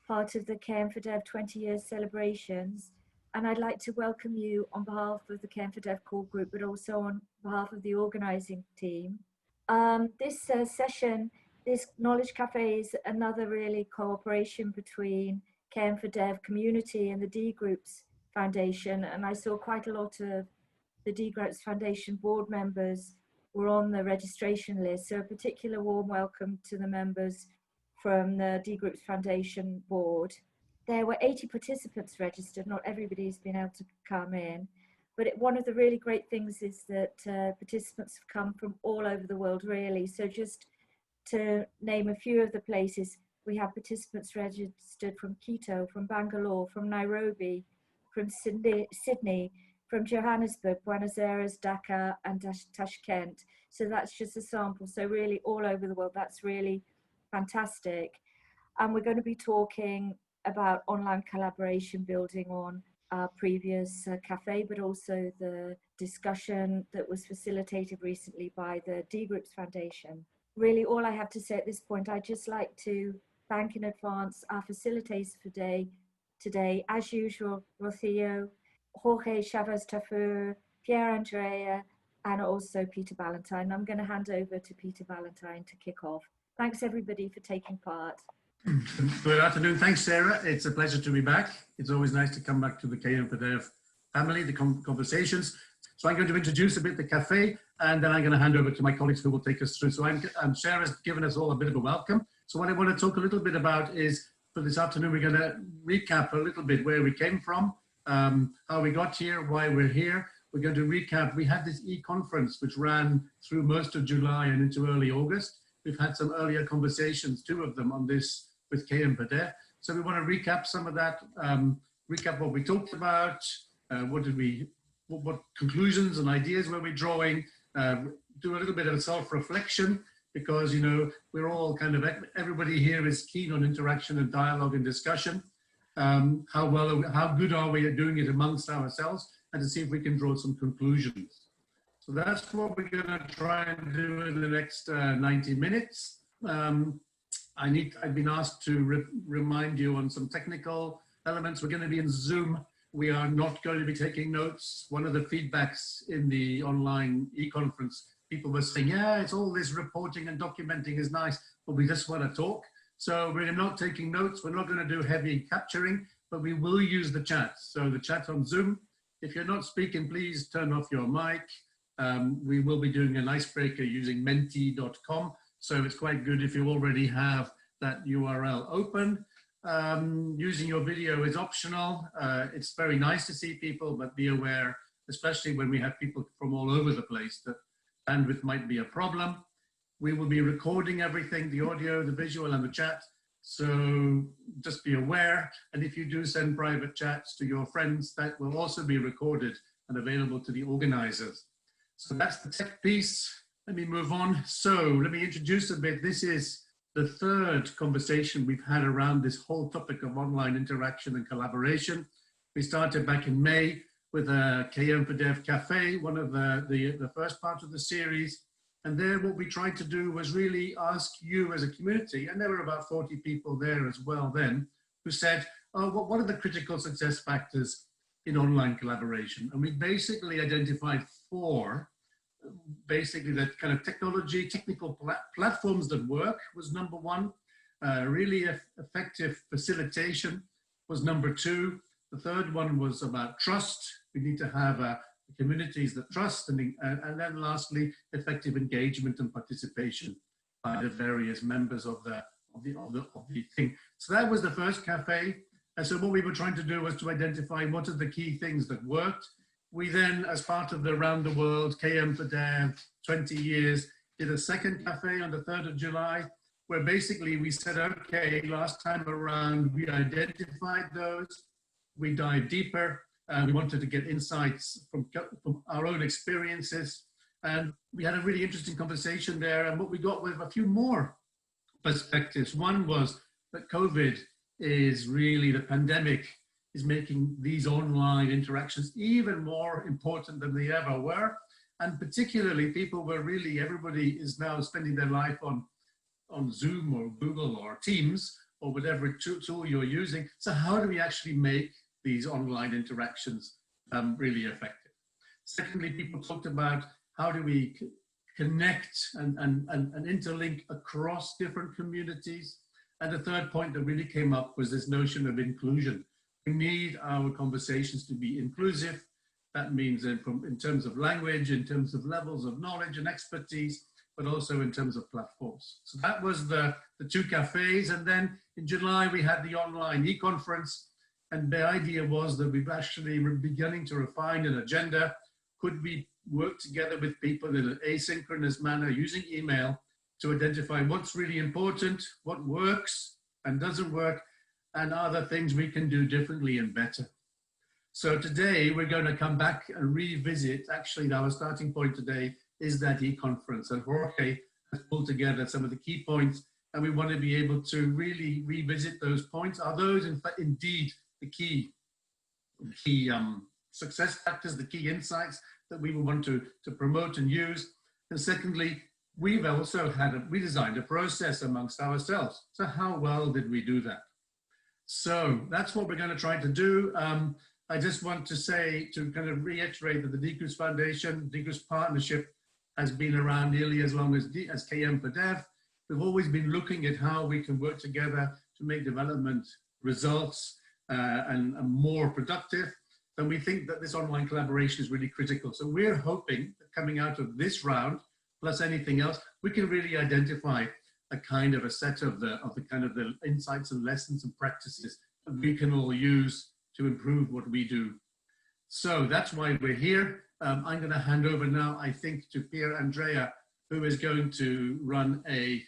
part of the km4dev 20 years celebrations, and I'd like to welcome you on behalf of the km4dev core group, but also on behalf of the organising team. This session, this Knowledge Cafe, is another really cooperation between km4dev community and the Dgroups Foundation, and I saw quite a lot of the Dgroups Foundation board members were on the registration list, so a particular warm welcome to the members from the Dgroups Foundation board. There were 80 participants registered. Not everybody's been able to come in, but one of the really great things is that participants have come from all over the world, really. So just to name a few of the places, we have participants registered from Quito, from Bangalore, from Nairobi, from Sydney, from Johannesburg, Buenos Aires, Dhaka, and Tashkent. So that's just a sample. So really all over the world, that's really fantastic. And we're going to be talking about online collaboration, building on our previous cafe, but also the discussion that was facilitated recently by the Dgroups Foundation. Really all I have to say at this point, I'd just like to thank in advance our facilitators for today, as usual, Rocío, Jorge Chavez Tafur, Pierre Andrea, and also Peter Valentine. I'm going to hand over to Peter Valentine to kick off. Thanks everybody for taking part. Good afternoon. Thanks, Sarah. It's a pleasure to be back. It's always nice to come back to the km4dev family, the conversations. So I'm going to introduce a bit the cafe, and then I'm going to hand over to my colleagues who will take us through. So Sarah's given us all a bit of a welcome. So what I want to talk a little bit about is, for this afternoon, we're going to recap a little bit where we came from, how we got here, why we're here. We're going to recap. We had this e-conference which ran through most of July and into early August. We've had some earlier conversations, 2 of them on this with km4dev. So we want to recap some of that, recap what we talked about, what conclusions and ideas were we drawing, do a little bit of self-reflection, because, you know, we're all kind of, everybody here is keen on interaction and dialogue and discussion. How good are we at doing it amongst ourselves, and to see if we can draw some conclusions. So that's what we're going to try and do in the next 90 minutes. I've been asked to remind you on some technical elements. We're going to be in Zoom. We are not going to be taking notes. One of the feedbacks in the online e-conference, people were saying, yeah, it's all this reporting and documenting is nice, but we just want to talk. So we're not taking notes. We're not going to do heavy capturing, but we will use the chat. So the chat on Zoom. If you're not speaking, please turn off your mic. We will be doing an icebreaker using menti.com. So it's quite good if you already have that URL open. Using your video is optional. It's very nice to see people, but be aware, especially when we have people from all over the place, that bandwidth might be a problem. We will be recording everything, the audio, the visual, and the chat. So just be aware. And if you do send private chats to your friends, that will also be recorded and available to the organizers. So that's the tech piece. Let me move on. So let me introduce a bit. This is the 3rd conversation we've had around this whole topic of online interaction and collaboration. We started back in May with a km4dev Cafe, one of the first part of the series. And there what we tried to do was really ask you as a community, and there were about 40 people there as well then, who said, oh, what are the critical success factors in online collaboration? And we basically identified 4. Basically, that kind of technical platforms that work was number 1. Really effective facilitation was number 2. The 3rd one was about trust. We need to have communities that trust, and then lastly, effective engagement and participation by the various members of the thing. So that was the first cafe. And so what we were trying to do was to identify what are the key things that worked. We then, as part of the Round the World km4dev 20 years, did a second cafe on the 3rd of July, where basically we said, okay, last time around, we identified those, we dived deeper, and we wanted to get insights from our own experiences. And we had a really interesting conversation there. And what we got with a few more perspectives. One was that COVID is really, the pandemic is making these online interactions even more important than they ever were. And particularly people were really, everybody is now spending their life on Zoom or Google or Teams or whatever tool you're using. So how do we actually make these online interactions really effective? Secondly, people talked about how do we connect and interlink across different communities. And the third point that really came up was this notion of inclusion. We need our conversations to be inclusive. That means in terms of language, in terms of levels of knowledge and expertise, but also in terms of platforms. So that was the two cafes. And then in July, we had the online e-conference. And the idea was that we've actually were beginning to refine an agenda. Could we work together with people in an asynchronous manner using email to identify what's really important, what works and doesn't work, and other things we can do differently and better. So today we're going to come back and revisit, actually our starting point today is that e-conference, and Jorge has pulled together some of the key points, and we want to be able to really revisit those points. Are those in fact indeed the key success factors, the key insights that we want to promote and use? And secondly, we've also we designed a process amongst ourselves. So how well did we do that? So that's what we're going to try to do. I just want to say, to kind of reiterate that the Dgroups Foundation, Dgroups Partnership has been around nearly as long as km4dev. We've always been looking at how we can work together to make development results and more productive. And we think that this online collaboration is really critical. So we're hoping that coming out of this round, plus anything else, we can really identify a kind of a set of the insights and lessons and practices that we can all use to improve what we do. So that's why we're here. I'm going to hand over now, I think, to Pier Andrea, who is going to run a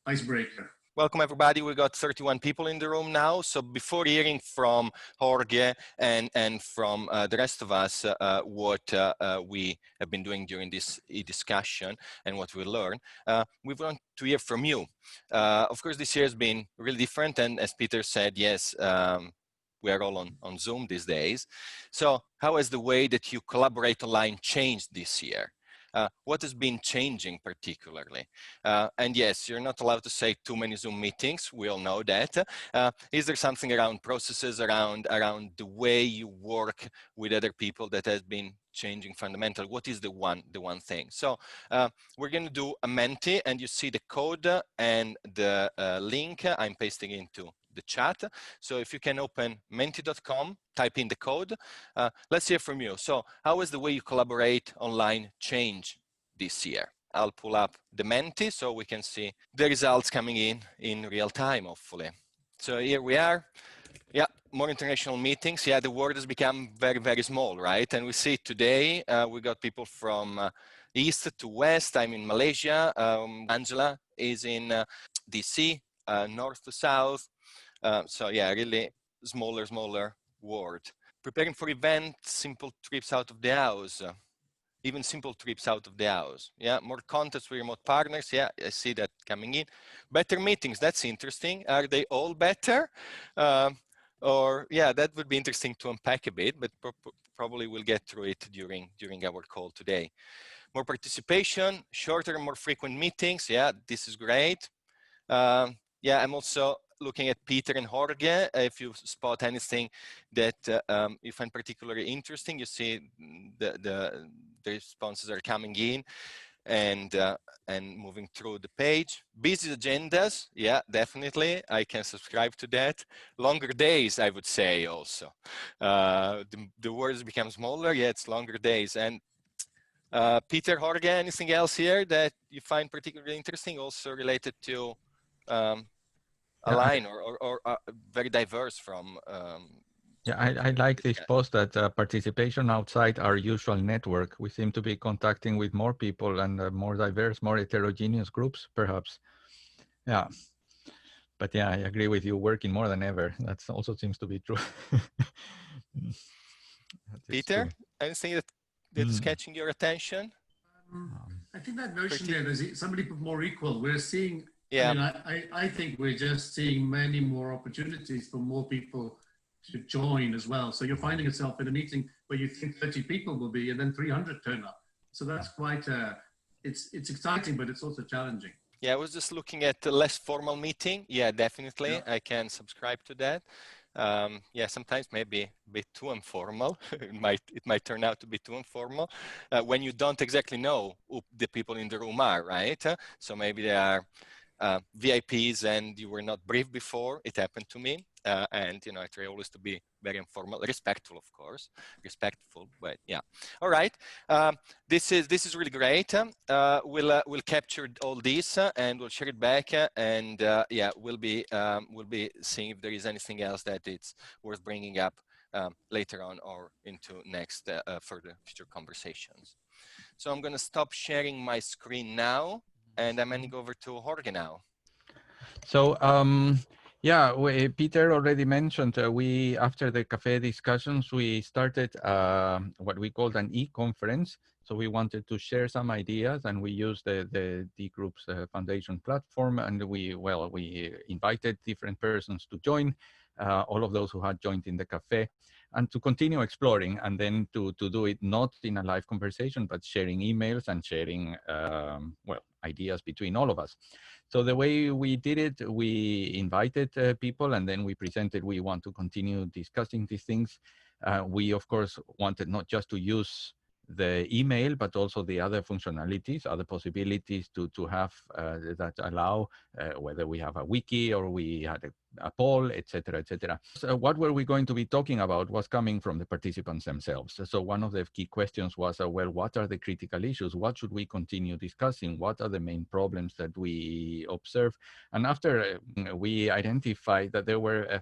icebreaker. Welcome everybody. We got 31 people in the room now. So before hearing from Jorge and from the rest of us what we have been doing during this discussion and what we learned, we want to hear from you. Of course, this year has been really different, and as Peter said, yes, we are all on Zoom these days. So how has the way that you collaborate online changed this year? What has been changing particularly? And yes, you're not allowed to say too many Zoom meetings. We all know that. Is there something around processes, around the way you work with other people that has been changing fundamentally? What is the one thing? So we're going to do a Menti, and you see the code and the link I'm pasting into the chat. So if you can open menti.com, type in the code. Let's hear from you. So how has the way you collaborate online changed this year? I'll pull up the Menti so we can see the results coming in real time, hopefully. So here we are. Yeah, more international meetings. Yeah, the world has become very, very small, right? And we see today, we got people from east to west. I'm in Malaysia. Angela is in DC, north to south. So yeah, really smaller world. Preparing for events, simple trips out of the house, even simple trips out of the house. Yeah, more contacts with remote partners. Yeah, I see that coming in. Better meetings, that's interesting. Are they all better? Or yeah, that would be interesting to unpack a bit, but probably we'll get through it during our call today. More participation, shorter and more frequent meetings. Yeah, this is great. Yeah, I'm also looking at Peter and Jorge. If you spot anything that you find particularly interesting, you see the responses are coming in and moving through the page. Busy agendas, yeah, definitely. I can subscribe to that. Longer days, I would say also. The words become smaller, yeah, it's longer days. And Peter, Jorge, anything else here that you find particularly interesting, also related to align or very diverse from yeah, I like this post that participation outside our usual network. We seem to be contacting with more people and more diverse, more heterogeneous groups, perhaps. Yeah, but yeah, I agree with you. Working more than ever. That also seems to be true. Peter, anything that's catching your attention? I think that notion there, there's somebody more equal. We're seeing. Yeah. I mean, I think we're just seeing many more opportunities for more people to join as well. So you're finding yourself in a meeting where you think 30 people will be, and then 300 turn up. So that's quite, it's exciting, but it's also challenging. Yeah, I was just looking at the less formal meeting. Yeah, definitely. Yeah. I can subscribe to that. Yeah, sometimes maybe a bit too informal. It might turn out to be too informal when you don't exactly know who the people in the room are, right? So maybe they are VIPs and you were not briefed before. It happened to me. And, you know, I try always to be very informal, respectful, of course, respectful, but yeah. All right. This is really great. We'll capture all this and we'll share it back and yeah, we'll be seeing if there is anything else that it's worth bringing up later on or into next further future conversations. So I'm going to stop sharing my screen now and I'm handing over to Jorge now. So yeah, Peter already mentioned we after the cafe discussions we started what we called an e-conference. So we wanted to share some ideas, and we used the Dgroups Foundation platform, and we invited different persons to join, all of those who had joined in the cafe, and to continue exploring, and then to do it not in a live conversation, but sharing emails and sharing ideas between all of us. So the way we did it, we invited people, and then we presented, we want to continue discussing these things. We, of course, wanted not just to use the email, but also the other functionalities, other possibilities to have that allow whether we have a wiki or we had a poll, etc., etc. So what were we going to be talking about was coming from the participants themselves. So one of the key questions was, well, what are the critical issues? What should we continue discussing? What are the main problems that we observe? And after we identified that there were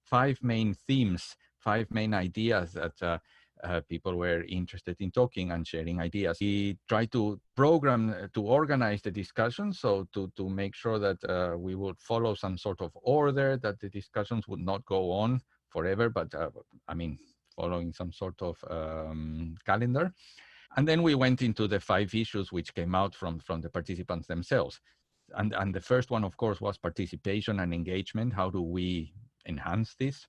5 main themes, 5 main ideas that people were interested in talking and sharing ideas. We try to program, to organize the discussion, so to make sure that we would follow some sort of order, that the discussions would not go on forever, but I mean, following some sort of calendar. And then we went into the 5 issues which came out from the participants themselves. And the first one, of course, was participation and engagement. How do we enhance this?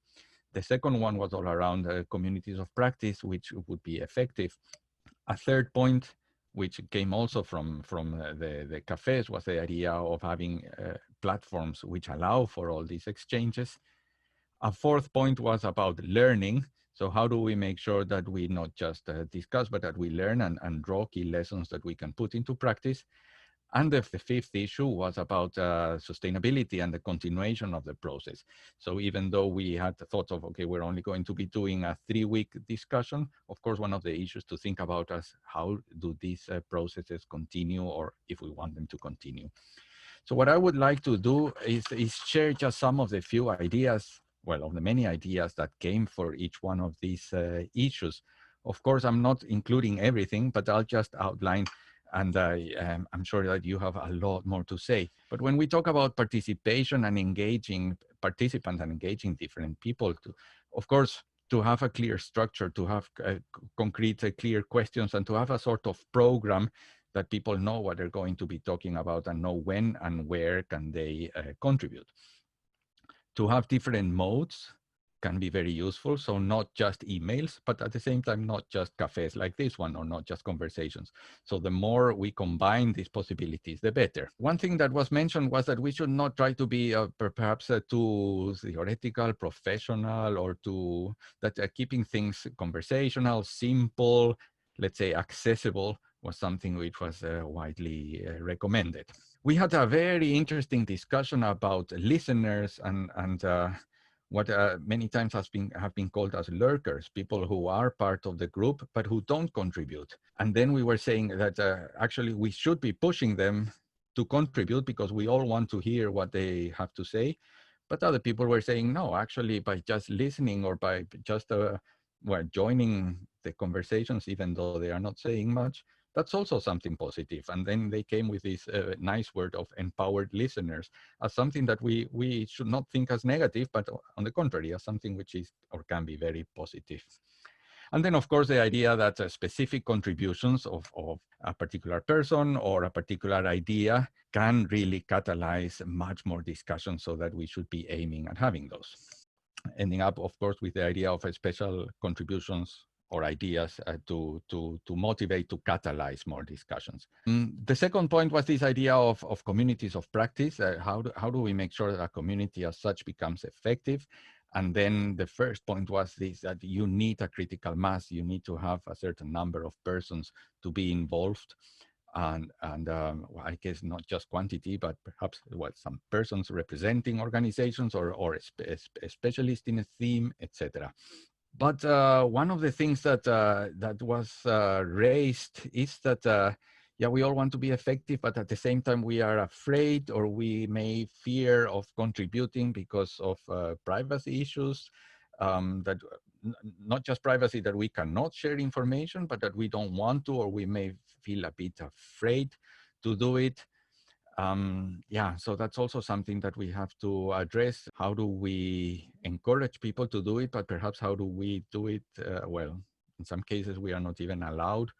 The second one was all around communities of practice, which would be effective. A third point, which came also from the cafes, was the idea of having platforms which allow for all these exchanges. A fourth point was about learning. So how do we make sure that we not just discuss, but that we learn and draw key lessons that we can put into practice? And the fifth issue was about sustainability and the continuation of the process. So even though we had the thought of, okay, we're only going to be doing a 3-week discussion, of course, one of the issues to think about is how do these processes continue, or if we want them to continue. So what I would like to do is share just some of the few ideas, well, of the many ideas that came for each one of these issues. Of course, I'm not including everything, but I'll just outline, and I'm sure that you have a lot more to say. But when we talk about participation and engaging participants and engaging different people, of course, to have a clear structure, to have concrete, clear questions, and to have a sort of program that people know what they're going to be talking about and know when and where can they contribute. To have different modes can be very useful. So not just emails, but at the same time, not just cafes like this one, or not just conversations. So the more we combine these possibilities, the better. One thing that was mentioned was that we should not try to be perhaps too theoretical, professional, or too keeping things conversational, simple, let's say accessible, was something which was widely recommended. We had a very interesting discussion about listeners and what many times have been called as lurkers, people who are part of the group but who don't contribute. And then we were saying that actually we should be pushing them to contribute because we all want to hear what they have to say. But other people were saying, no, actually by just listening or by just joining the conversations, even though they are not saying much, that's also something positive. And then they came with this nice word of empowered listeners as something that we should not think as negative, but on the contrary, as something which is or can be very positive. And then, of course, the idea that specific contributions of a particular person or a particular idea can really catalyze much more discussion, so that we should be aiming at having those. Ending up, of course, with the idea of special contributions or ideas to motivate, to catalyze more discussions. The second point was this idea of communities of practice. How do we make sure that a community as such becomes effective? And then the first point was this, that you need a critical mass. You need to have a certain number of persons to be involved. And well, I guess not just quantity, but perhaps some persons representing organizations or a specialist in a theme, etc. But one of the things that that was raised is that yeah, we all want to be effective, but at the same time we are afraid, or we may fear of contributing because of privacy issues. That not just privacy, that we cannot share information, but that we don't want to, or we may feel a bit afraid to do it. Yeah, so that's also something that we have to address. How do we encourage people to do it, but perhaps how do we do it? Well, in some cases we are not even allowed,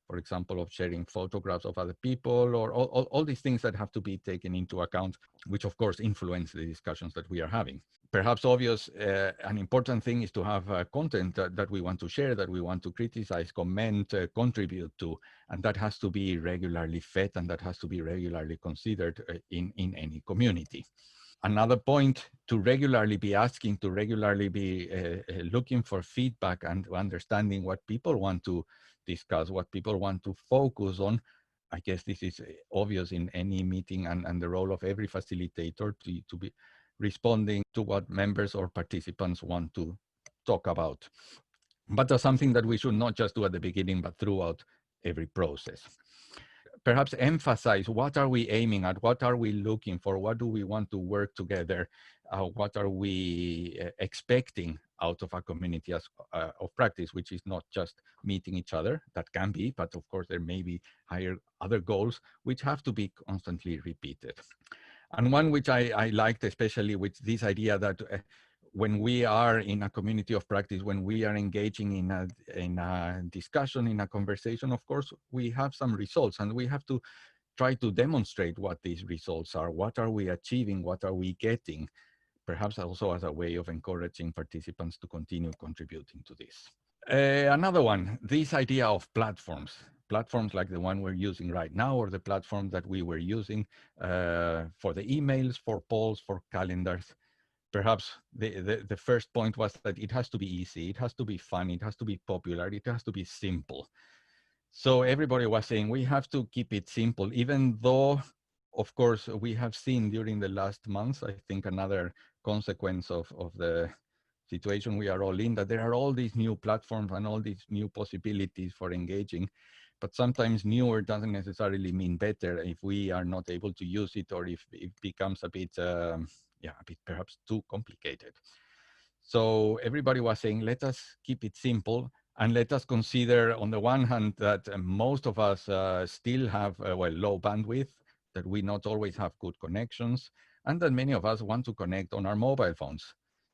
for example, of sharing photographs of other people, or all these things that have to be taken into account, which of course influence the discussions that we are having. Perhaps obvious, an important thing is to have content that we want to share, that we want to criticize, comment, contribute to, and that has to be regularly fed, and that has to be regularly considered in any community. Another point, to regularly be asking, to regularly be looking for feedback and understanding what people want to discuss, what people want to focus on. I guess this is obvious in any meeting, and the role of every facilitator to be responding to what members or participants want to talk about. But that's something that we should not just do at the beginning, but throughout every process. Perhaps emphasize, what are we aiming at? What are we looking for? What do we want to work together? What are we expecting out of a community of practice, which is not just meeting each other? That can be, but of course there may be higher other goals which have to be constantly repeated. And one which I liked, especially with this idea that when we are in a community of practice, when we are engaging in a discussion, in a conversation, of course, we have some results, and we have to try to demonstrate what these results are. What are we achieving? What are we getting? Perhaps also as a way of encouraging participants to continue contributing to this. Another one, this idea of platforms. Platforms like the one we're using right now, or the platform that we were using for the emails, for polls, for calendars. Perhaps the first point was that it has to be easy, it has to be fun, it has to be popular, it has to be simple. So everybody was saying we have to keep it simple, even though, of course, we have seen during the last months, I think another consequence of the situation we are all in, that there are all these new platforms and all these new possibilities for engaging. But sometimes newer doesn't necessarily mean better if we are not able to use it, or if it becomes a bit, yeah, a bit perhaps too complicated. So everybody was saying, let us keep it simple, and let us consider, on the one hand, that most of us still have well, low bandwidth, that we not always have good connections, and that many of us want to connect on our mobile phones.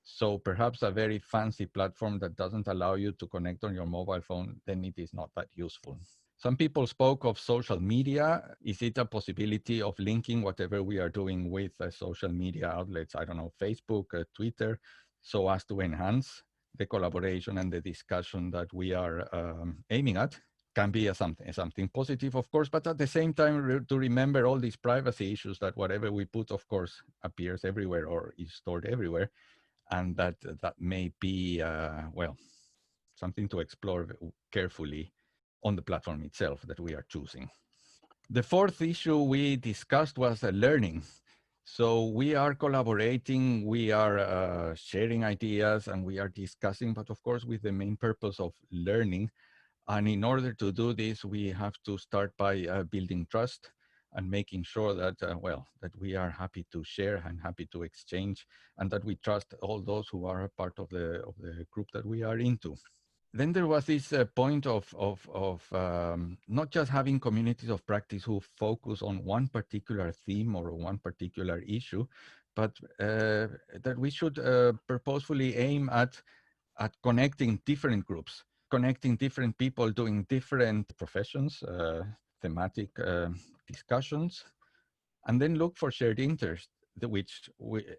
So perhaps a very fancy platform that doesn't allow you to connect on your mobile phone, then it is not that useful. Some people spoke of social media. Is it a possibility of linking whatever we are doing with social media outlets, I don't know, Facebook, Twitter, so as to enhance the collaboration and the discussion that we are aiming at? Can be something positive, of course, but at the same time to remember all these privacy issues, that whatever we put, of course, appears everywhere or is stored everywhere, and that may be, well, something to explore carefully on the platform itself that we are choosing. The fourth issue we discussed was learning. So we are collaborating, we are sharing ideas, and we are discussing, but of course with the main purpose of learning. And in order to do this, we have to start by building trust and making sure that, well, that we are happy to share and happy to exchange, and that we trust all those who are a part of the group that we are into. Then there was this point of not just having communities of practice who focus on one particular theme or one particular issue, but that we should purposefully aim at connecting different groups, connecting different people doing different professions, thematic discussions, and then look for shared interest.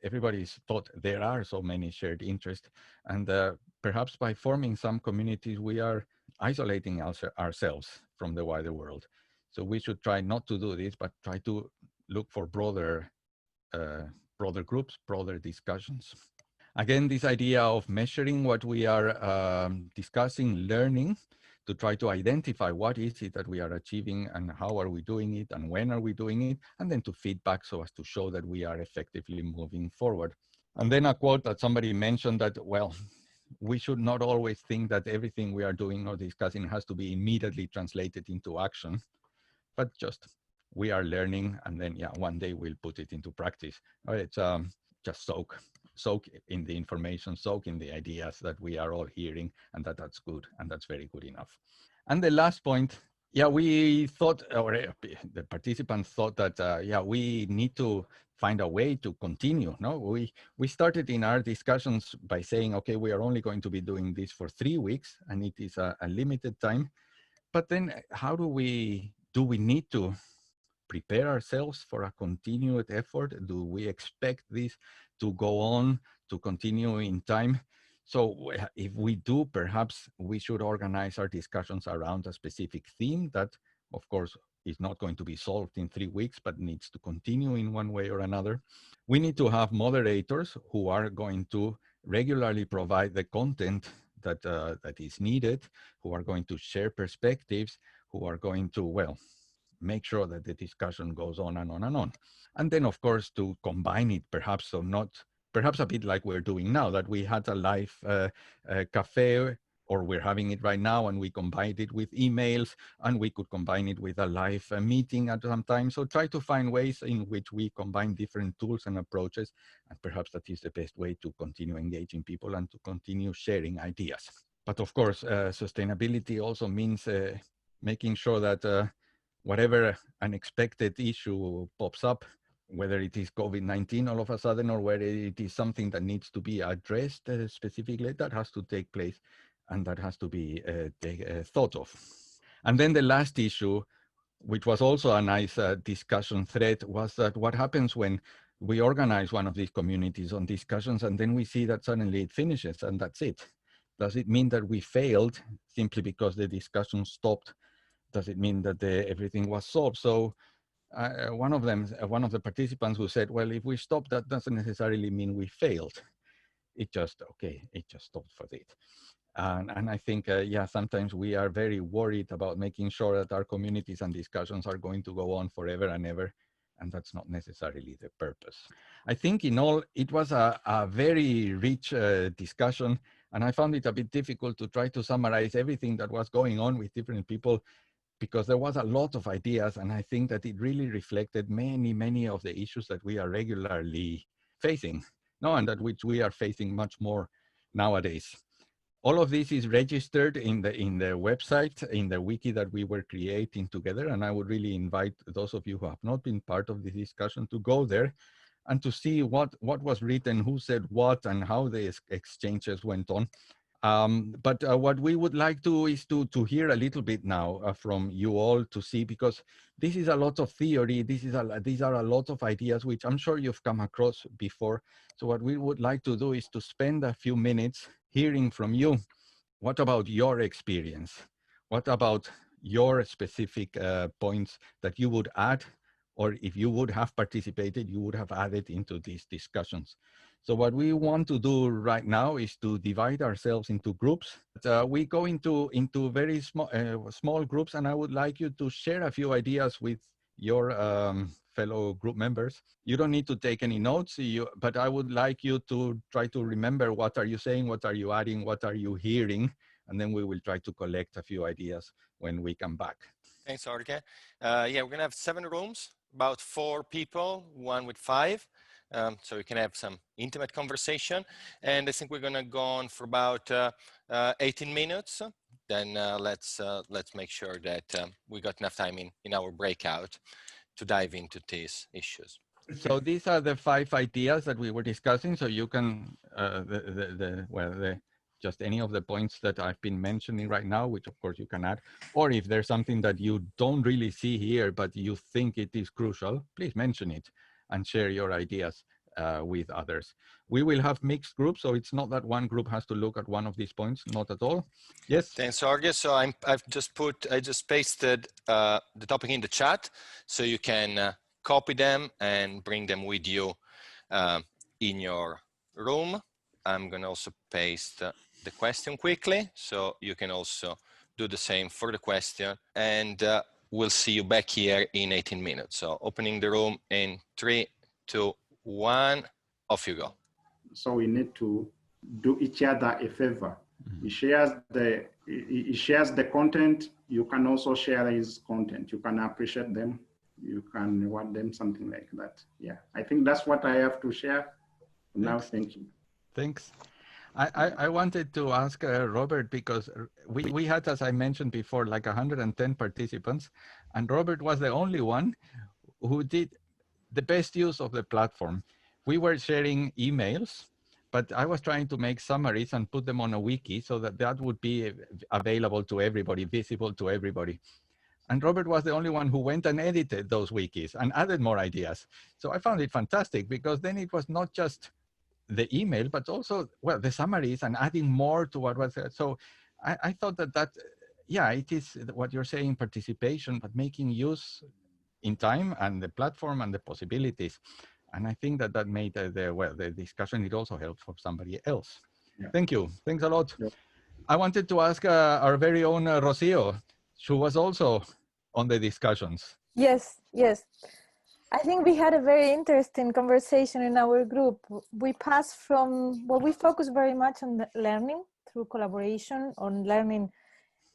everybody's thought there are so many shared interests, and perhaps by forming some communities, we are isolating ourselves from the wider world. So we should try not to do this, but try to look for broader groups, broader discussions. Again, this idea of measuring what we are discussing, learning, to try to identify what is it that we are achieving and how are we doing it and when are we doing it, and then to feedback so as to show that we are effectively moving forward. And then a quote that somebody mentioned that, well, we should not always think that everything we are doing or discussing has to be immediately translated into action, but just we are learning, and then yeah, one day we'll put it into practice. It's just soak in the information, soak in the ideas that we are all hearing, and that's good, and that's very good enough. And the last point, yeah, we thought, or the participants thought that, yeah, we need to find a way to continue. No, we started in our discussions by saying, okay, we are only going to be doing this for 3 weeks, and it is a limited time. But then how do we need to prepare ourselves for a continued effort? Do we expect this to go on, to continue in time? So if we do, perhaps we should organize our discussions around a specific theme that, of course, is not going to be solved in 3 weeks, but needs to continue in one way or another. We need to have moderators who are going to regularly provide the content that, that is needed, who are going to share perspectives, who are going to, well, make sure that the discussion goes on and on and on. And then, of course, to combine it, perhaps, so not, perhaps a bit like we're doing now, that we had a live cafe, or we're having it right now, and we combined it with emails, and we could combine it with a live meeting at some time. So try to find ways in which we combine different tools and approaches, and perhaps that is the best way to continue engaging people and to continue sharing ideas. But of course, sustainability also means making sure that whatever unexpected issue pops up, whether it is COVID-19 all of a sudden, or whether it is something that needs to be addressed specifically, that has to take place, and that has to be thought of. And then the last issue, which was also a nice discussion thread, was that what happens when we organize one of these communities on discussions, and then we see that suddenly it finishes and that's it? Does it mean that we failed simply because the discussion stopped? Does it mean that everything was solved? So one of the participants who said, well, if we stop, that doesn't necessarily mean we failed. It just stopped for it. And I think, yeah, sometimes we are very worried about making sure that our communities and discussions are going to go on forever and ever. And that's not necessarily the purpose. I think in all, it was a very rich discussion. And I found it a bit difficult to try to summarize everything that was going on with different people, because there was a lot of ideas, and I think that it really reflected many of the issues that we are regularly facing, no, and that which we are facing much more nowadays. All of this is registered in the website, in the wiki that we were creating together, and I would really invite those of you who have not been part of the discussion to go there and to see what was written, who said what, and how the exchanges went on. But what we would like to is to hear a little bit now from you all, to see, because this is a lot of theory, these are a lot of ideas which I'm sure you've come across before. So what we would like to do is to spend a few minutes hearing from you. What about your experience? What about your specific points that you would add, or if you would have participated, you would have added into these discussions? So what we want to do right now is to divide ourselves into groups. We go into very small groups, and I would like you to share a few ideas with your fellow group members. You don't need to take any notes, but I would like you to try to remember, what are you saying, what are you adding, what are you hearing, and then we will try to collect a few ideas when we come back. Thanks, Jorge. Yeah, we're gonna have 7 rooms, about 4 people, 1 with 5. So we can have some intimate conversation. And I think we're gonna go on for about 18 minutes. Then let's make sure that we got enough time in our breakout to dive into these issues. So these are the 5 ideas that we were discussing. So you can, just any of the points that I've been mentioning right now, which of course you can add, or if there's something that you don't really see here, but you think it is crucial, please mention it. and share your ideas with others. We will have mixed groups, so it's not that one group has to look at one of these points, not at all. Yes? Thanks, Jorge. So I just pasted the topic in the chat, so you can copy them and bring them with you in your room. I'm gonna also paste the question quickly, so you can also do the same for the question, and we'll see you back here in 18 minutes. So opening the room in 3, 2, 1, off you go. So we need to do each other a favor. He shares the content. You can also share his content. You can appreciate them. You can reward them, something like that. Yeah, I think that's what I have to share. Now, thank you. Thanks. I wanted to ask Robert, because we had, as I mentioned before, like 110 participants, and Robert was the only one who did the best use of the platform. We were sharing emails, but I was trying to make summaries and put them on a wiki so that that would be available to everybody, visible to everybody. And Robert was the only one who went and edited those wikis and added more ideas. So I found it fantastic, because then it was not just the email, but also, well, the summaries and adding more to what was there. So I thought that, yeah, it is what you're saying, participation, but making use in time and the platform and the possibilities. And I think that made the discussion, it also helped for somebody else. Yeah. Thank you. Thanks a lot. Yeah. I wanted to ask our very own Rocio, who was also on the discussions. Yes, yes. I think we had a very interesting conversation in our group. We passed from, well, we focus very much on the learning through collaboration, on learning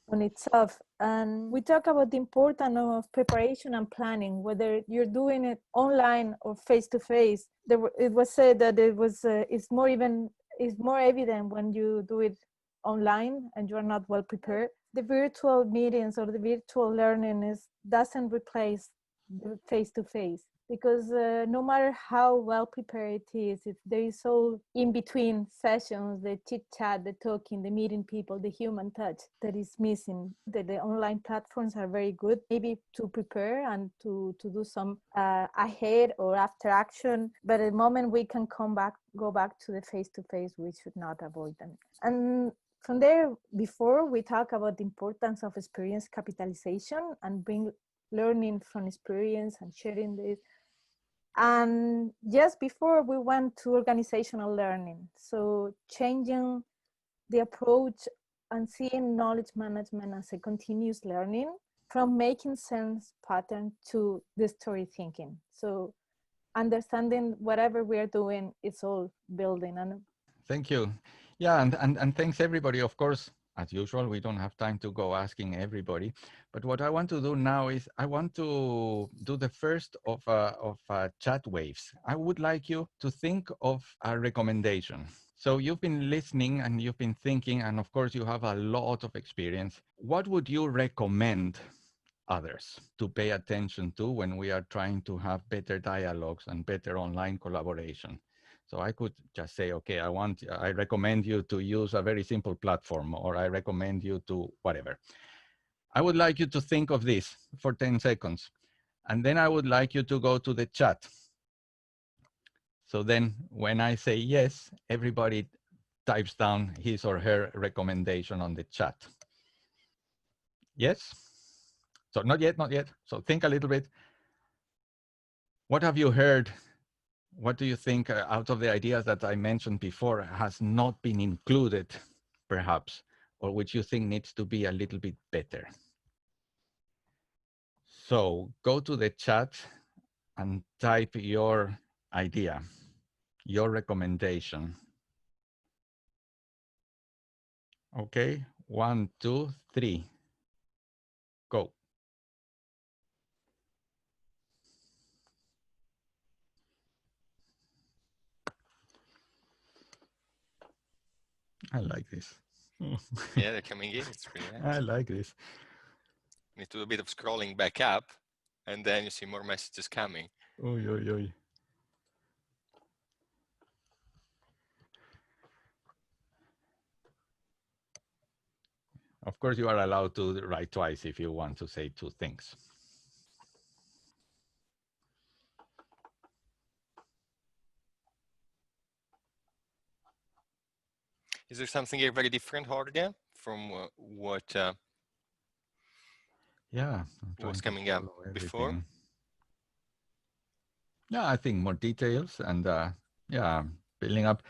on itself. And we talk about the importance of preparation and planning, whether you're doing it online or face-to-face. It was said that it's more evident when you do it online and you're not well prepared. The virtual meetings or the virtual learning doesn't replace the face-to-face, because no matter how well prepared it is, if there is all in between sessions, the chit chat, the talking, the meeting people, the human touch that is missing. The online platforms are very good, maybe to prepare and to do some ahead or after action, but at the moment we can go back to the face-to-face, we should not avoid them. And from there, before we talk about the importance of experience capitalization and bring learning from experience and sharing this. And just before we went to organizational learning. So changing the approach and seeing knowledge management as a continuous learning, from making sense pattern to the story thinking. So understanding whatever we are doing, it's all building. And thank you. Yeah, and thanks everybody. Of course, as usual, we don't have time to go asking everybody, but what I want to do now is I want to do the first of chat waves. I would like you to think of a recommendation. So you've been listening and you've been thinking, and of course you have a lot of experience. What would you recommend others to pay attention to when we are trying to have better dialogues and better online collaboration? So I could just say, okay, I recommend you to use a very simple platform, or I recommend you to whatever. I would like you to think of this for 10 seconds. And then I would like you to go to the chat. So then when I say yes, everybody types down his or her recommendation on the chat. Yes? So not yet, not yet. So think a little bit. What have you heard? What do you think out of the ideas that I mentioned before has not been included, perhaps, or which you think needs to be a little bit better? So go to the chat and type your idea, your recommendation. Okay, 1, 2, 3, go. I like this. Yeah, they're coming in. It's pretty nice. I like this. Need to do a bit of scrolling back up, and then you see more messages coming. Oy, oy, oy. Of course, you are allowed to write twice if you want to say two things. Is there something here very different, Jorge, from what Yeah, was coming up before? Yeah, I think more details and yeah, building up,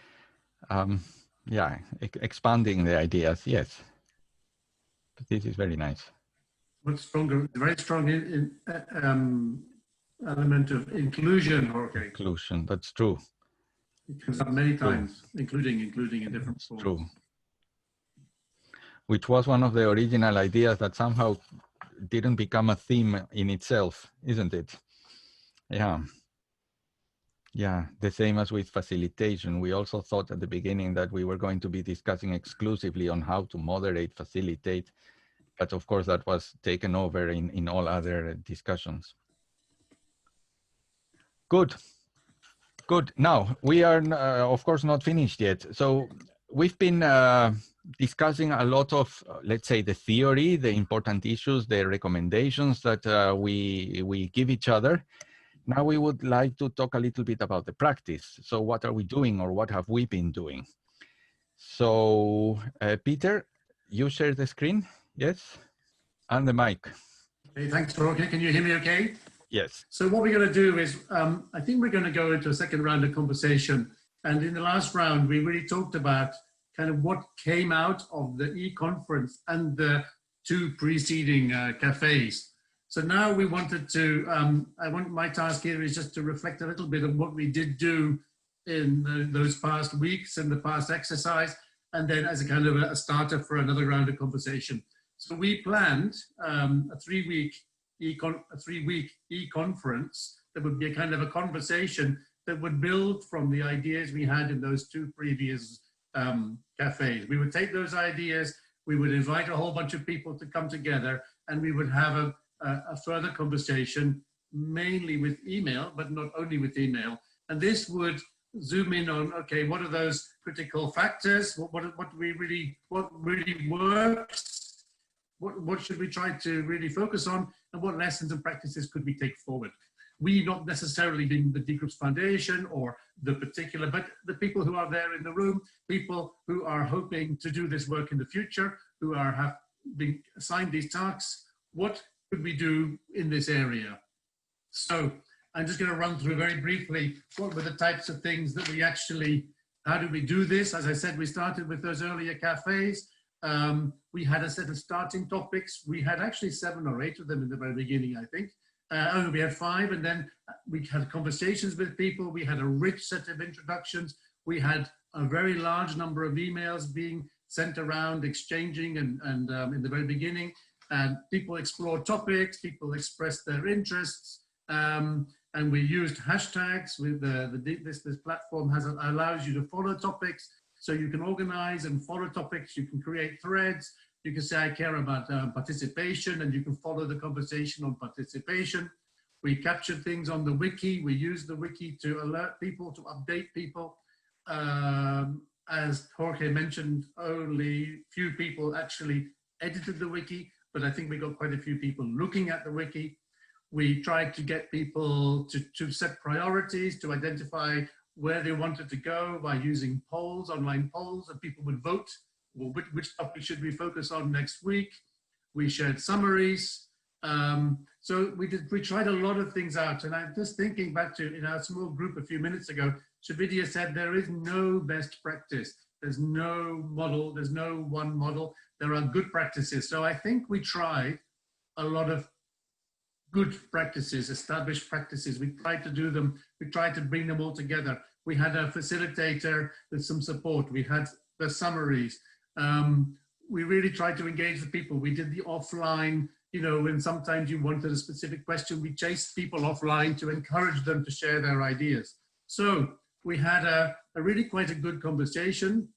yeah, expanding the ideas. Yes, but this is very nice. Much stronger, very strong element of inclusion. Okay, inclusion. That's true. It comes up many times, including in different forms. True. Which was one of the original ideas that somehow didn't become a theme in itself, isn't it? Yeah. Yeah, the same as with facilitation. We also thought at the beginning that we were going to be discussing exclusively on how to moderate, facilitate, but of course that was taken over in all other discussions. Good. Good. Now, we are, of course, not finished yet. So we've been discussing a lot of, let's say, the theory, the important issues, the recommendations that we give each other. Now we would like to talk a little bit about the practice. So what are we doing, or what have we been doing? So Peter, you share the screen, yes? And the mic. Okay, thanks, Jorge. Can you hear me okay? Yes. So what we're going to do is, I think we're going to go into a second round of conversation. And in the last round, we really talked about kind of what came out of the e-conference and the two preceding cafes. So now we wanted to, my task here is just to reflect a little bit on what we did do in those past weeks and the past exercise, and then as a kind of a starter for another round of conversation. So we planned a three-week e-conference that would be a kind of a conversation that would build from the ideas we had in those two previous cafes. We would take those ideas, we would invite a whole bunch of people to come together, and we would have a further conversation, mainly with email, but not only with email. And this would zoom in on, okay, what are those critical factors? What really works? What should we try to really focus on? And what lessons and practices could we take forward? We, not necessarily being the Dgroups Foundation or the particular, but the people who are there in the room, people who are hoping to do this work in the future, who have been assigned these tasks, what could we do in this area? So I'm just going to run through very briefly what were the types of things that we actually, how did we do this? As I said, we started with those earlier cafes. We had a set of starting topics. We had actually 7 or 8 of them in the very beginning, I think. We had 5, and then we had conversations with people. We had a rich set of introductions. We had a very large number of emails being sent around, exchanging, and in the very beginning. And people explored topics, people expressed their interests, and we used hashtags. With this platform allows you to follow topics, so you can organize and follow topics. You can create threads. You can say, I care about participation, and you can follow the conversation on participation. We captured things on the wiki. We used the wiki to alert people, to update people. As Jorge mentioned, only few people actually edited the wiki, but I think we got quite a few people looking at the wiki. We tried to get people to set priorities, to identify where they wanted to go by using polls, online polls, and people would vote. Well, which topic should we focus on next week? We shared summaries. So we tried a lot of things out. And I'm just thinking back to in our small group a few minutes ago, Shavidia said there is no best practice. There's no model, there's no one model. There are good practices. So I think we tried a lot of good practices, established practices. We tried to do them. We tried to bring them all together. We had a facilitator with some support. We had the summaries. We really tried to engage with people. We did the offline, when sometimes you wanted a specific question, we chased people offline to encourage them to share their ideas. So we had a really quite a good conversation.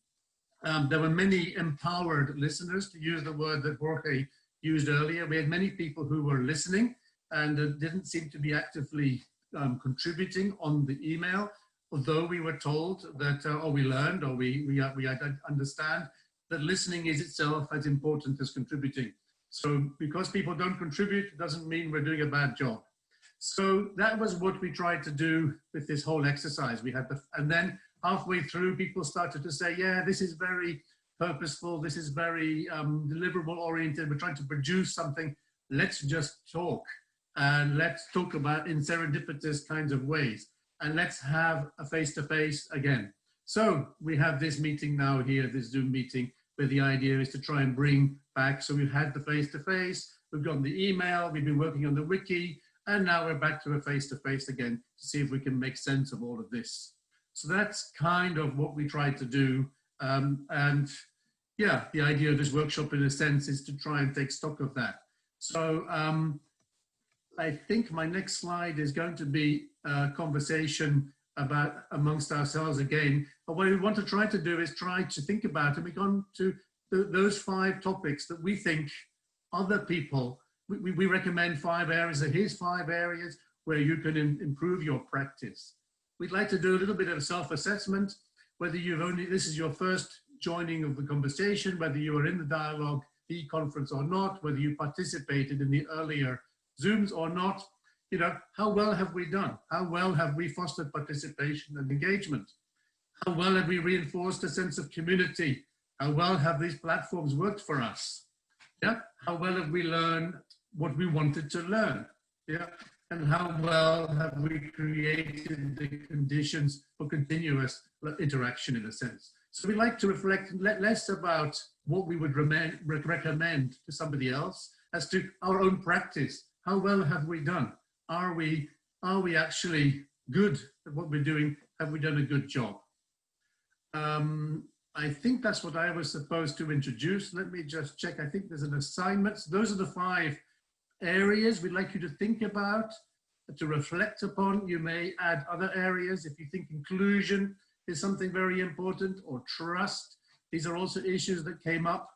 There were many empowered listeners, to use the word that Jorge used earlier. We had many people who were listening and didn't seem to be actively contributing on the email, although we were told that, or we learned, or we understand that listening is itself as important as contributing. So because people don't contribute, it doesn't mean we're doing a bad job. So that was what we tried to do with this whole exercise. We had and then halfway through, people started to say, yeah, this is very purposeful. This is very deliverable oriented. We're trying to produce something. Let's just talk, and let's talk about in serendipitous kinds of ways, and let's have a face-to-face again. So we have this meeting now here, this Zoom meeting, where the idea is to try and bring back. So we've had the face-to-face, we've gotten the email, we've been working on the wiki, and now we're back to a face-to-face again to see if we can make sense of all of this. So that's kind of what we try to do. And yeah, the idea of this workshop in a sense is to try and take stock of that. So I think my next slide is going to be a conversation about amongst ourselves again. But what we want to try to do is try to think about, and we've gone to those 5 topics that we think other people, we recommend 5 areas, and here's 5 areas where you can improve your practice. We'd like to do a little bit of self-assessment, whether this is your first joining of the conversation, whether you are in the dialogue, the conference or not, whether you participated in the earlier Zooms or not. You know, how well have we done? How well have we fostered participation and engagement? How well have we reinforced a sense of community? How well have these platforms worked for us? Yeah. How well have we learned what we wanted to learn? Yeah. And how well have we created the conditions for continuous interaction in a sense? So we like to reflect less about what we would recommend to somebody else as to our own practice. How well have we done? Are we actually good at what we're doing? Have we done a good job? I think that's what I was supposed to introduce. Let me just check. I think there's an assignment. Those are the 5 areas we'd like you to think about, to reflect upon. You may add other areas if you think inclusion is something very important, or trust. These are also issues that came up.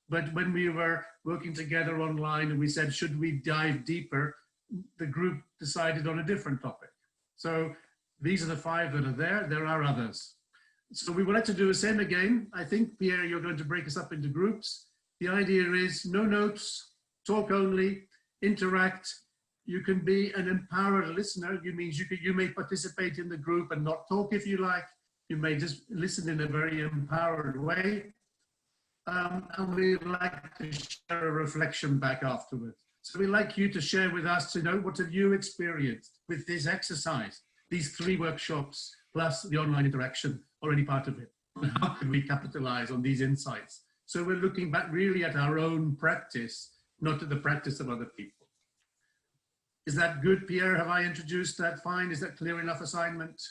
But when we were working together online and we said, should we dive deeper, the group decided on a different topic. So these are the 5 that are there. There are others. So we would like to do the same again. I think, Pierre, you're going to break us up into groups. The idea is no notes, talk only, interact. You can be an empowered listener. It means you may participate in the group and not talk if you like. You may just listen in a very empowered way. And we'd like to share a reflection back afterwards. So we'd like you to share with us to know, what have you experienced with this exercise, these 3 workshops, plus the online interaction, or any part of it? And how can we capitalize on these insights? So we're looking back really at our own practice, not at the practice of other people. Is that good, Pierre? Have I introduced that fine? Is that clear enough assignment?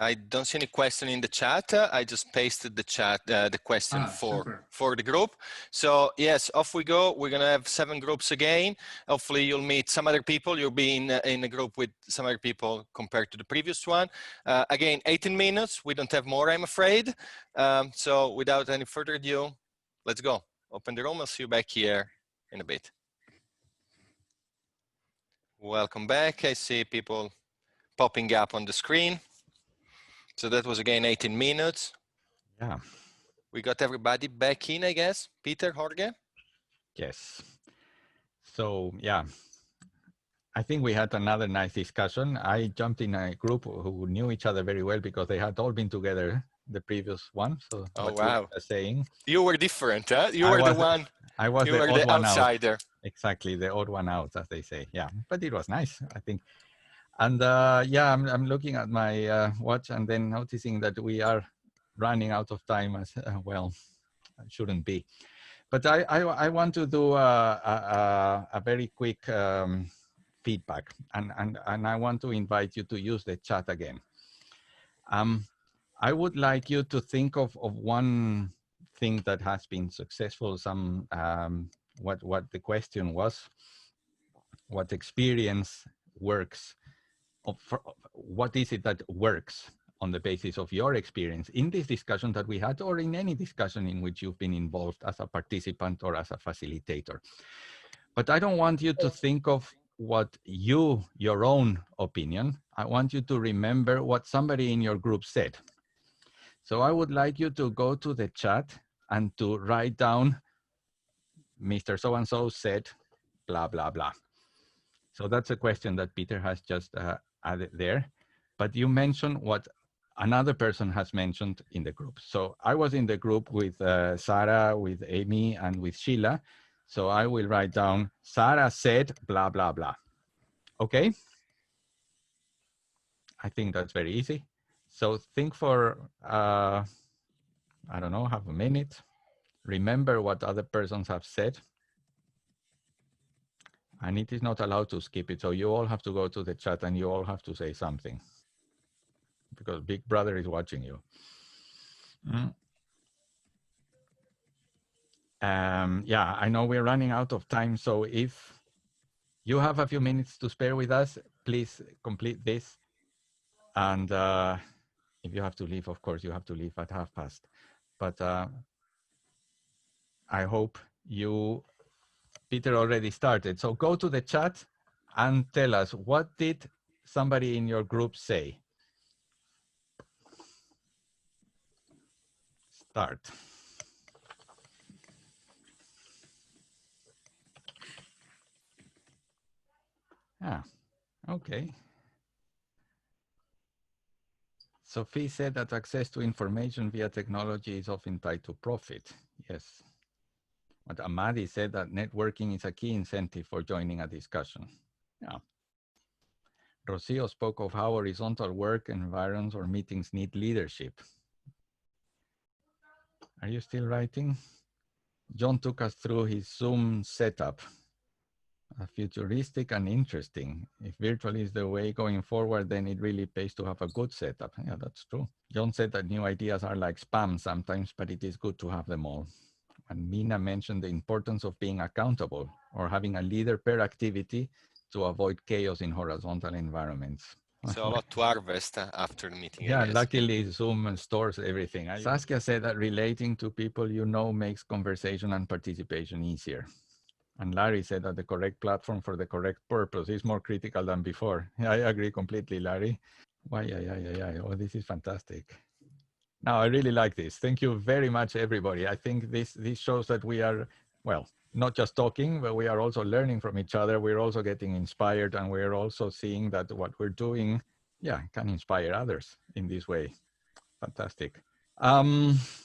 I don't see any question in the chat. I just pasted the chat, the question for the group. So yes, off we go. We're gonna have 7 groups again. Hopefully you'll meet some other people. You'll be in a group with some other people compared to the previous one. Again, 18 minutes. We don't have more, I'm afraid. So without any further ado, let's go. Open the room. I'll see you back here in a bit. Welcome back. I see people popping up on the screen. So that was again 18 minutes. Yeah. We got everybody back in, I guess. Peter, Jorge? Yes. So yeah, I think we had another nice discussion. I jumped in a group who knew each other very well because they had all been together the previous one. So oh wow, saying you were different, huh? You were the one. I was the odd one outsider. Out. Exactly, the odd one out, as they say. Yeah, but it was nice, I think. And yeah, I'm looking at my watch and then noticing that we are running out of time as well. It shouldn't be. But I want to do a very quick feedback, and I want to invite you to use the chat again. I would like you to think of one thing that has been successful, some what the question was, what experience works. What is it that works on the basis of your experience in this discussion that we had, or in any discussion in which you've been involved as a participant or as a facilitator. But I don't want you to think of what your own opinion. I want you to remember what somebody in your group said. So I would like you to go to the chat and to write down, Mr. So-and-so said, blah, blah, blah. So that's a question that Peter has just added there. But you mentioned what another person has mentioned in the group. So I was in the group with Sarah, with Amy, and with Sheila. So I will write down, Sarah said, blah, blah, blah. Okay? I think that's very easy. So think for, I don't know, half a minute. Remember what other persons have said. And it is not allowed to skip it. So you all have to go to the chat and you all have to say something, because Big Brother is watching you. Yeah, I know we're running out of time. So if you have a few minutes to spare with us, please complete this. And if you have to leave, of course, you have to leave at past. But I hope you, Peter already started. So go to the chat and tell us, what did somebody in your group say? Start. Ah, okay. Sophie said that access to information via technology is often tied to profit. Yes. But Amadi said that networking is a key incentive for joining a discussion. Yeah. Rocio spoke of how horizontal work environments or meetings need leadership. Are you still writing? John took us through his Zoom setup. Futuristic and interesting. If virtual is the way going forward, then it really pays to have a good setup. Yeah, that's true. John said that new ideas are like spam sometimes, but it is good to have them all. And Mina mentioned the importance of being accountable or having a leader per activity to avoid chaos in horizontal environments. So a lot to harvest after the meeting. Yeah, luckily Zoom stores everything. Saskia said that relating to people you know makes conversation and participation easier. And Larry said that the correct platform for the correct purpose is more critical than before. Yeah, I agree completely, Larry. Why, yeah. Oh, this is fantastic. Now, I really like this. Thank you very much, everybody. I think this shows that we are, well, not just talking, but we are also learning from each other. We're also getting inspired, and we're also seeing that what we're doing, yeah, can inspire others in this way. Fantastic.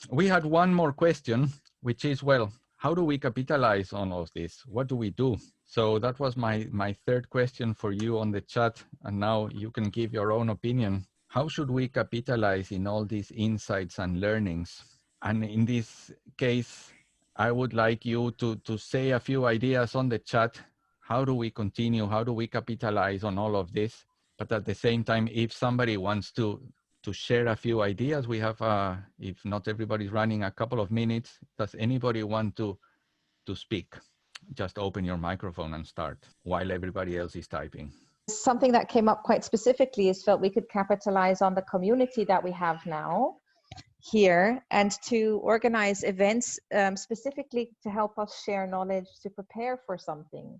We had one more question, which is, well, how do we capitalize on all of this? What do we do? So that was my third question for you on the chat. And now you can give your own opinion. How should we capitalize in all these insights and learnings? And in this case, I would like you to say a few ideas on the chat. How do we continue? How do we capitalize on all of this? But at the same time, if somebody wants to share a few ideas, we have, if not everybody's running, a couple of minutes. Does anybody want to speak? Just open your microphone and start while everybody else is typing. Something that came up quite specifically is felt we could capitalize on the community that we have now here and to organize events specifically to help us share knowledge to prepare for something.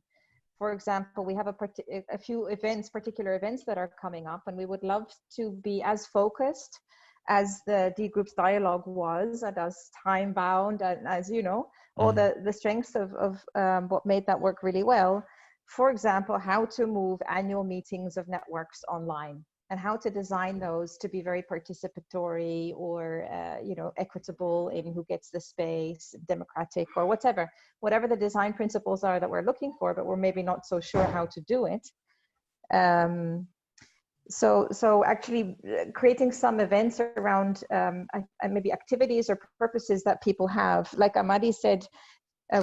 For example, we have a few events, particular events that are coming up, and we would love to be as focused as the Dgroups dialogue was, and as time bound, and as you know, all the strengths of what made that work really well. For example, how to move annual meetings of networks online, and how to design those to be very participatory or you know, equitable in who gets the space, democratic, or whatever the design principles are that we're looking for, but we're maybe not so sure how to do it. So actually creating some events around maybe activities or purposes that people have. Like Amadi said,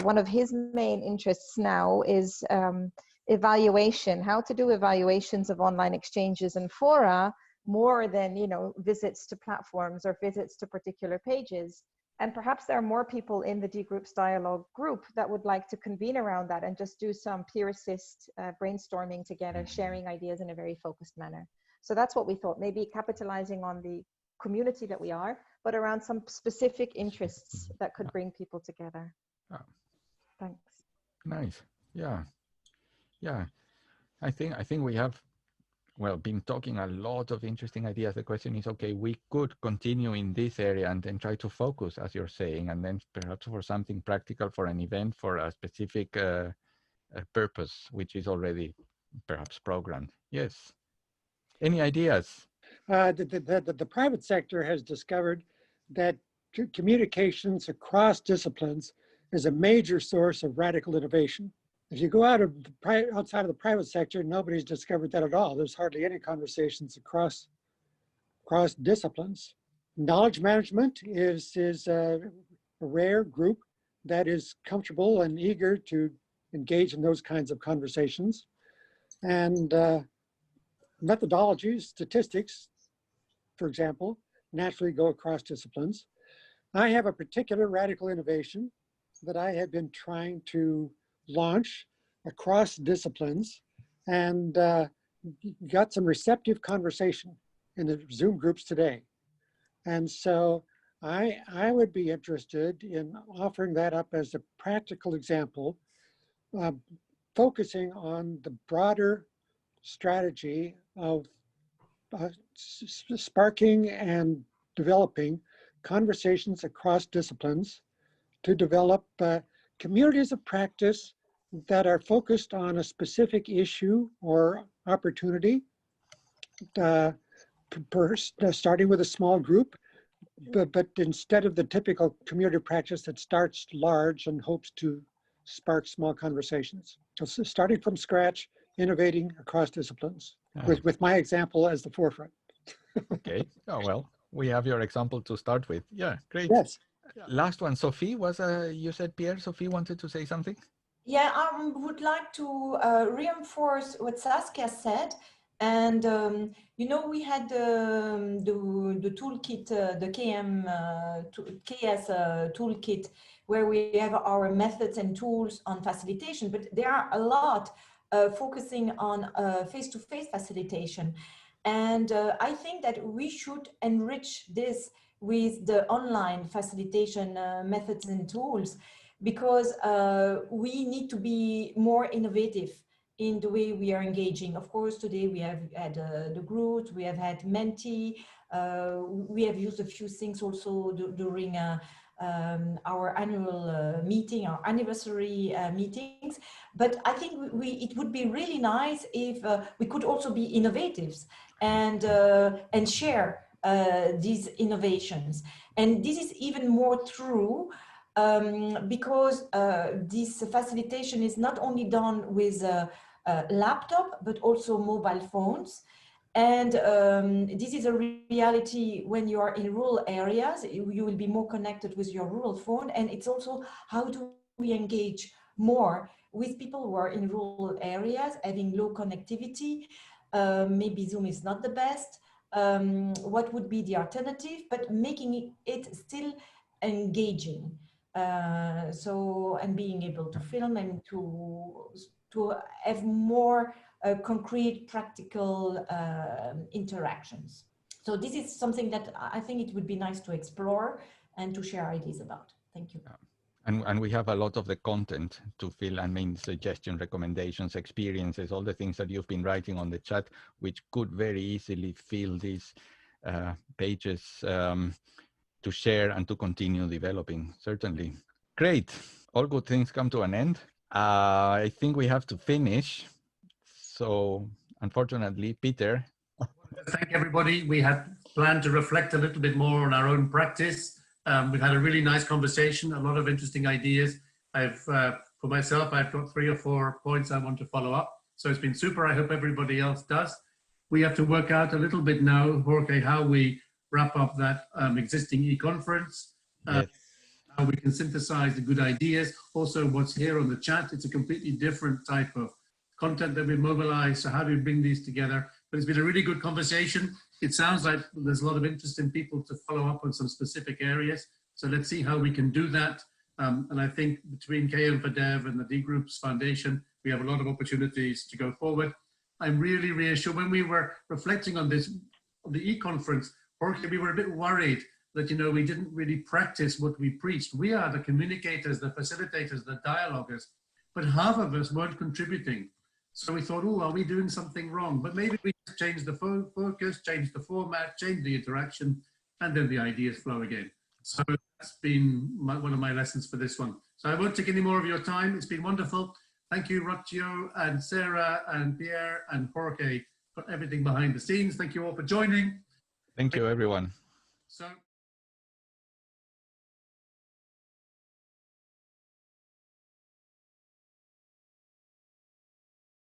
one of his main interests now is evaluation, how to do evaluations of online exchanges and fora more than, you know, visits to platforms or visits to particular pages. And perhaps there are more people in the Dgroups dialogue group that would like to convene around that and just do some peer assist brainstorming together, sharing ideas in a very focused manner. So that's what we thought, maybe capitalizing on the community that we are, but around some specific interests that could bring people together. Thanks. Nice. Yeah. I think we have, well, been talking a lot of interesting ideas. The question is, okay, we could continue in this area and then try to focus, as you're saying, and then perhaps for something practical, for an event, for a specific purpose, which is already perhaps programmed. Yes. Any ideas? the private sector has discovered that communications across disciplines is a major source of radical innovation. If you go outside of the private sector, nobody's discovered that at all. There's hardly any conversations across disciplines. Knowledge management is a rare group that is comfortable and eager to engage in those kinds of conversations. And methodologies, statistics, for example, naturally go across disciplines. I have a particular radical innovation that I have been trying to launch across disciplines, and got some receptive conversation in the Zoom groups today. And so I would be interested in offering that up as a practical example, focusing on the broader strategy of sparking and developing conversations across disciplines to develop communities of practice that are focused on a specific issue or opportunity, starting with a small group, but instead of the typical community practice that starts large and hopes to spark small conversations. So starting from scratch, innovating across disciplines, with my example as the forefront. Okay. Oh, well, we have your example to start with. Yeah, great. Yes. Last one, Sophie, you said Pierre, Sophie wanted to say something? Yeah, I would like to reinforce what Saskia said. And, you know, we had the toolkit, the KS toolkit, where we have our methods and tools on facilitation, but there are a lot focusing on face-to-face facilitation. And I think that we should enrich this with the online facilitation methods and tools, because we need to be more innovative in the way we are engaging. Of course, today we have had the groups, we have had Menti, we have used a few things also during our annual meeting, our anniversary meetings. But I think it would be really nice if we could also be innovative and share these innovations. And this is even more true because this facilitation is not only done with a laptop, but also mobile phones. And this is a reality when you are in rural areas. You will be more connected with your rural phone. And it's also how do we engage more with people who are in rural areas, having low connectivity. Maybe Zoom is not the best. What would be the alternative, but making it still engaging. And being able to film and to have more concrete, practical interactions. So this is something that I think it would be nice to explore and to share ideas about. Thank you. And we have a lot of the content to fill, I mean, suggestion, recommendations, experiences, all the things that you've been writing on the chat, which could very easily fill these pages to share and to continue developing, certainly. Great. All good things come to an end. I think we have to finish. So unfortunately, Peter. Thank everybody. We had planned to reflect a little bit more on our own practice. We've had a really nice conversation, a lot of interesting ideas. For myself, I've got 3 or 4 points I want to follow up. So it's been super. I hope everybody else does. We have to work out a little bit now, Jorge, how we wrap up that existing e-conference, Yes. how we can synthesize the good ideas. Also what's here on the chat, it's a completely different type of content that we mobilize. So how do we bring these together? But it's been a really good conversation. It sounds like there's a lot of interest in people to follow up on some specific areas. So let's see how we can do that. And I think between km4dev and the Dgroups Foundation, we have a lot of opportunities to go forward. I'm really reassured. When we were reflecting on this, the e-conference, we were a bit worried that, you know, we didn't really practice what we preached. We are the communicators, the facilitators, the dialoguers, but half of us weren't contributing. So we thought, oh, are we doing something wrong? But maybe we change the focus, change the format, change the interaction, and then the ideas flow again. So that's been one of my lessons for this one. So I won't take any more of your time. It's been wonderful. Thank you, Rocchio and Sarah and Pierre and Jorge for everything behind the scenes. Thank you all for joining. Thank you, everyone. So